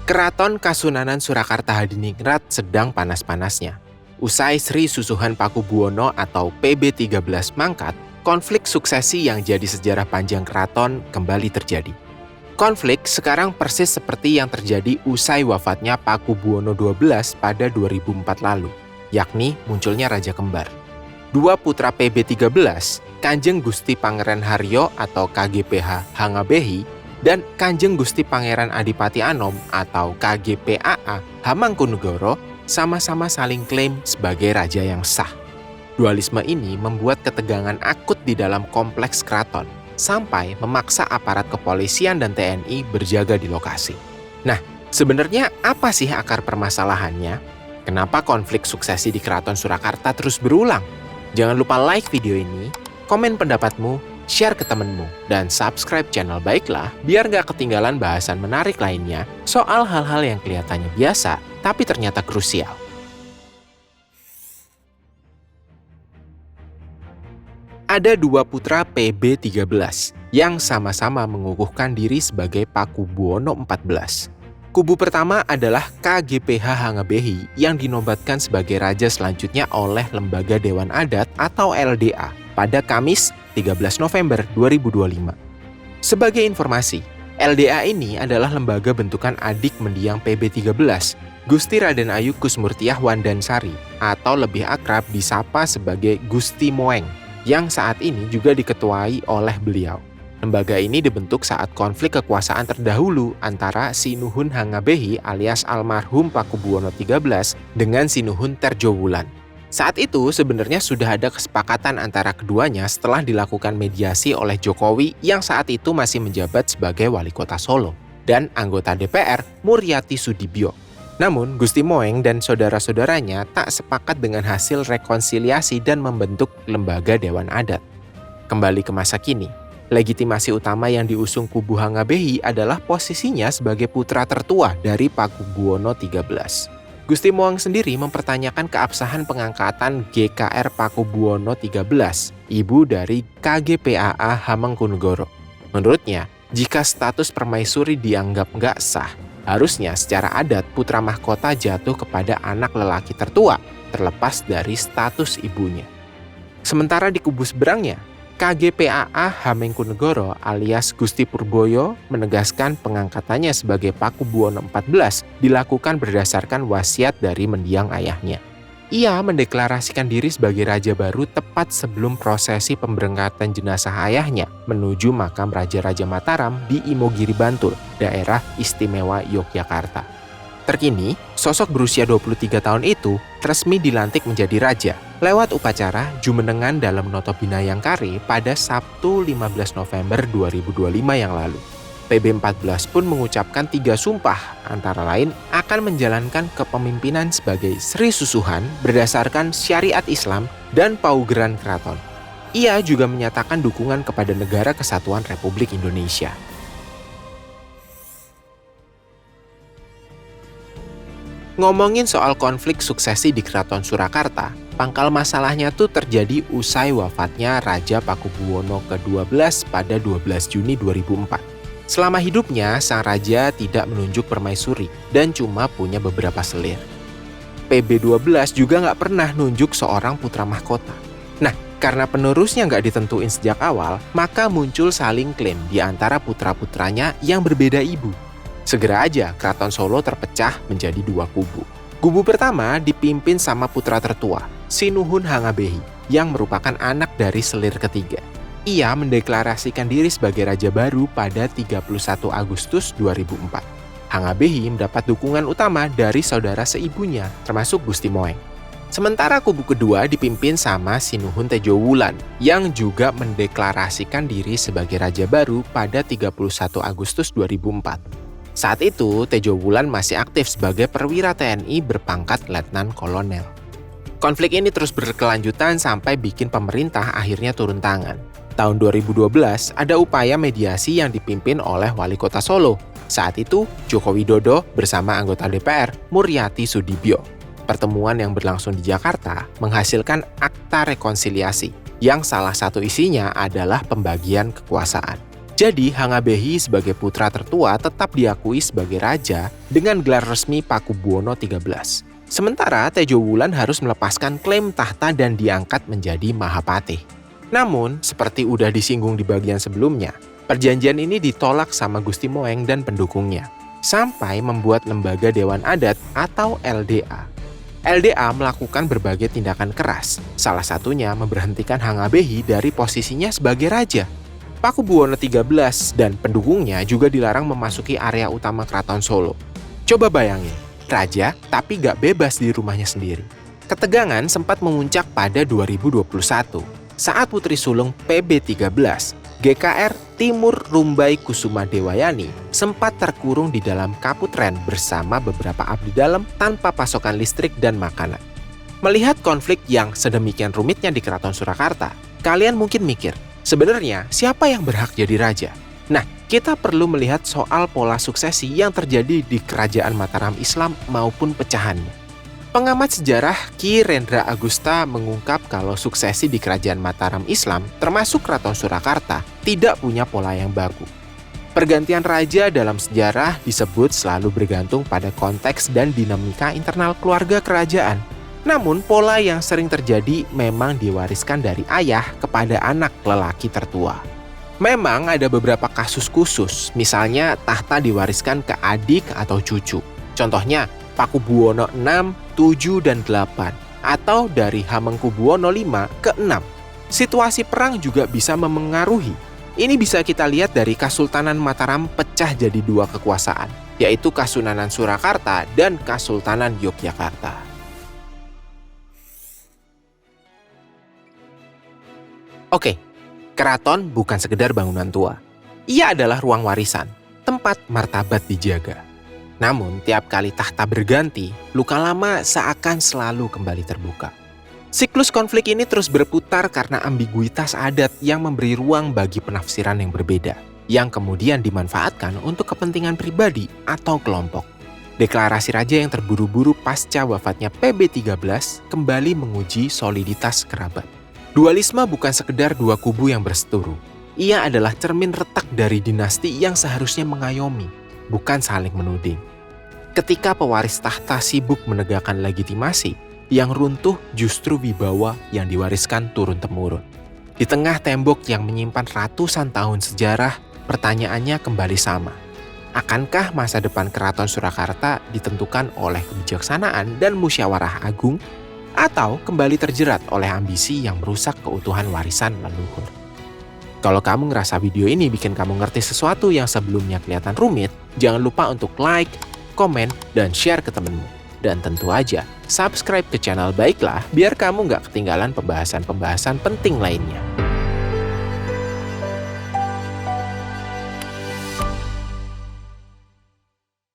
Keraton Kasunanan Surakarta Hadiningrat sedang panas-panasnya. Usai Sri Susuhan Pakubuwono atau PB13 mangkat, konflik suksesi yang jadi sejarah panjang keraton kembali terjadi. Konflik sekarang persis seperti yang terjadi usai wafatnya Pakubuwono XII pada 2004 lalu, yakni munculnya Raja Kembar. Dua putra PB13, Kanjeng Gusti Pangeran Haryo atau KGPH Hangabehi, dan Kanjeng Gusti Pangeran Adipati Anom atau KGPAA Hamengkubuwono sama-sama saling klaim sebagai raja yang sah. Dualisme ini membuat ketegangan akut di dalam kompleks keraton, sampai memaksa aparat kepolisian dan TNI berjaga di lokasi. Nah, sebenarnya apa sih akar permasalahannya? Kenapa konflik suksesi di Keraton Surakarta terus berulang? Jangan lupa like video ini, komen pendapatmu, share ke temenmu, dan subscribe channel Baiklah biar gak ketinggalan bahasan menarik lainnya soal hal-hal yang kelihatannya biasa tapi ternyata krusial. Ada dua putra PB13 yang sama-sama mengukuhkan diri sebagai Pakubuwono XIV. Kubu pertama adalah KGPH Hangabehi yang dinobatkan sebagai raja selanjutnya oleh Lembaga Dewan Adat atau LDA pada Kamis 13 November 2025. Sebagai informasi, LDA ini adalah lembaga bentukan adik mendiang PB13, Gusti Raden Ayu Kusmurtiah Wandansari, atau lebih akrab disapa sebagai Gusti Moeng, yang saat ini juga diketuai oleh beliau. Lembaga ini dibentuk saat konflik kekuasaan terdahulu antara Sinuhun Hangabehi alias almarhum Pakubuwono XIII dengan Sinuhun Terjowulan. Saat itu sebenarnya sudah ada kesepakatan antara keduanya setelah dilakukan mediasi oleh Jokowi yang saat itu masih menjabat sebagai wali kota Solo dan anggota DPR Muryati Sudibyo. Namun Gusti Moeng dan saudara-saudaranya tak sepakat dengan hasil rekonsiliasi dan membentuk lembaga Dewan Adat. Kembali ke masa kini, legitimasi utama yang diusung kubu Hangabehi adalah posisinya sebagai putra tertua dari Pakubuwono XIII. Gusti Moeng sendiri mempertanyakan keabsahan pengangkatan GKR Pakubuwono XIII, ibu dari KGPAA Hamengkubuwono. Menurutnya, jika status permaisuri dianggap nggak sah, harusnya secara adat putra mahkota jatuh kepada anak lelaki tertua, terlepas dari status ibunya. Sementara di kubu seberangnya, KGPAA Hamengkubuwono alias Gusti Purboyo menegaskan pengangkatannya sebagai Pakubuwono XIV dilakukan berdasarkan wasiat dari mendiang ayahnya. Ia mendeklarasikan diri sebagai raja baru tepat sebelum prosesi pemberangkatan jenazah ayahnya menuju makam Raja-Raja Mataram di Imogiri Bantul, daerah istimewa Yogyakarta. Terkini, sosok berusia 23 tahun itu resmi dilantik menjadi raja lewat upacara Jumenengan dalam Noto Binayangkari pada Sabtu 15 November 2025 yang lalu. PB14 pun mengucapkan 3 sumpah, antara lain akan menjalankan kepemimpinan sebagai Sri Susuhan berdasarkan syariat Islam dan paugeran keraton. Ia juga menyatakan dukungan kepada Negara Kesatuan Republik Indonesia. Ngomongin soal konflik suksesi di Keraton Surakarta, pangkal masalahnya tuh terjadi usai wafatnya Raja Pakubuwono ke-12 pada 12 Juni 2004. Selama hidupnya, sang raja tidak menunjuk permaisuri dan cuma punya beberapa selir. PB12 juga nggak pernah nunjuk seorang putra mahkota. Nah, karena penerusnya nggak ditentuin sejak awal, maka muncul saling klaim di antara putra-putranya yang berbeda ibu. Segera aja Keraton Solo terpecah menjadi 2 kubu. Kubu pertama dipimpin sama putra tertua, Sinuhun Hangabehi, yang merupakan anak dari selir ketiga. Ia mendeklarasikan diri sebagai raja baru pada 31 Agustus 2004. Hangabehi mendapat dukungan utama dari saudara seibunya, termasuk Gusti Moeng. Sementara kubu kedua dipimpin sama Sinuhun Tejowulan, yang juga mendeklarasikan diri sebagai raja baru pada 31 Agustus 2004. Saat itu, Tejowulan masih aktif sebagai perwira TNI berpangkat letnan kolonel. Konflik ini terus berkelanjutan sampai bikin pemerintah akhirnya turun tangan. Tahun 2012, ada upaya mediasi yang dipimpin oleh Wali Kota Solo. Saat itu, Joko Widodo bersama anggota DPR, Muryati Sudibyo. Pertemuan yang berlangsung di Jakarta menghasilkan akta rekonsiliasi, yang salah satu isinya adalah pembagian kekuasaan. Jadi, Hangabehi sebagai putra tertua tetap diakui sebagai raja dengan gelar resmi Pakubuwono XIII. Sementara Tejo Wulan harus melepaskan klaim tahta dan diangkat menjadi Mahapatih. Namun, seperti udah disinggung di bagian sebelumnya, perjanjian ini ditolak sama Gusti Moeng dan pendukungnya, sampai membuat Lembaga Dewan Adat atau LDA. LDA melakukan berbagai tindakan keras, salah satunya memberhentikan Hangabehi dari posisinya sebagai raja. Pakubuwono XIII dan pendukungnya juga dilarang memasuki area utama Keraton Solo. Coba bayangin, raja tapi gak bebas di rumahnya sendiri. Ketegangan sempat memuncak pada 2021 saat putri sulung PB13, GKR Timur Rumbai Kusuma Dewayani, sempat terkurung di dalam kaputren bersama beberapa abdi dalam tanpa pasokan listrik dan makanan. Melihat konflik yang sedemikian rumitnya di Keraton Surakarta, kalian mungkin mikir, sebenarnya siapa yang berhak jadi raja? Nah, kita perlu melihat soal pola suksesi yang terjadi di Kerajaan Mataram Islam maupun pecahannya. Pengamat sejarah Ki Rendra Agusta mengungkap kalau suksesi di Kerajaan Mataram Islam, termasuk Keraton Surakarta, tidak punya pola yang baku. Pergantian raja dalam sejarah disebut selalu bergantung pada konteks dan dinamika internal keluarga kerajaan. Namun, pola yang sering terjadi memang diwariskan dari ayah kepada anak lelaki tertua. Memang ada beberapa kasus khusus, misalnya tahta diwariskan ke adik atau cucu. Contohnya, Pakubuwono 6, 7, dan 8, atau dari Hamengkubuwono 5 ke 6. Situasi perang juga bisa memengaruhi. Ini bisa kita lihat dari Kasultanan Mataram pecah jadi dua kekuasaan, yaitu Kasunanan Surakarta dan Kasultanan Yogyakarta. Oke, keraton bukan sekedar bangunan tua. Ia adalah ruang warisan, tempat martabat dijaga. Namun, tiap kali tahta berganti, luka lama seakan selalu kembali terbuka. Siklus konflik ini terus berputar karena ambiguitas adat yang memberi ruang bagi penafsiran yang berbeda, yang kemudian dimanfaatkan untuk kepentingan pribadi atau kelompok. Deklarasi raja yang terburu-buru pasca wafatnya PB13 kembali menguji soliditas kerabat. Dualisme bukan sekedar dua kubu yang berseteru. Ia adalah cermin retak dari dinasti yang seharusnya mengayomi, bukan saling menuding. Ketika pewaris tahta sibuk menegakkan legitimasi, yang runtuh justru wibawa yang diwariskan turun-temurun. Di tengah tembok yang menyimpan ratusan tahun sejarah, pertanyaannya kembali sama. Akankah masa depan Keraton Surakarta ditentukan oleh kebijaksanaan dan musyawarah agung, atau kembali terjerat oleh ambisi yang merusak keutuhan warisan leluhur? Kalau kamu ngerasa video ini bikin kamu ngerti sesuatu yang sebelumnya kelihatan rumit, jangan lupa untuk like, komen, dan share ke temenmu. Dan tentu aja, subscribe ke channel Baiklah biar kamu nggak ketinggalan pembahasan-pembahasan penting lainnya.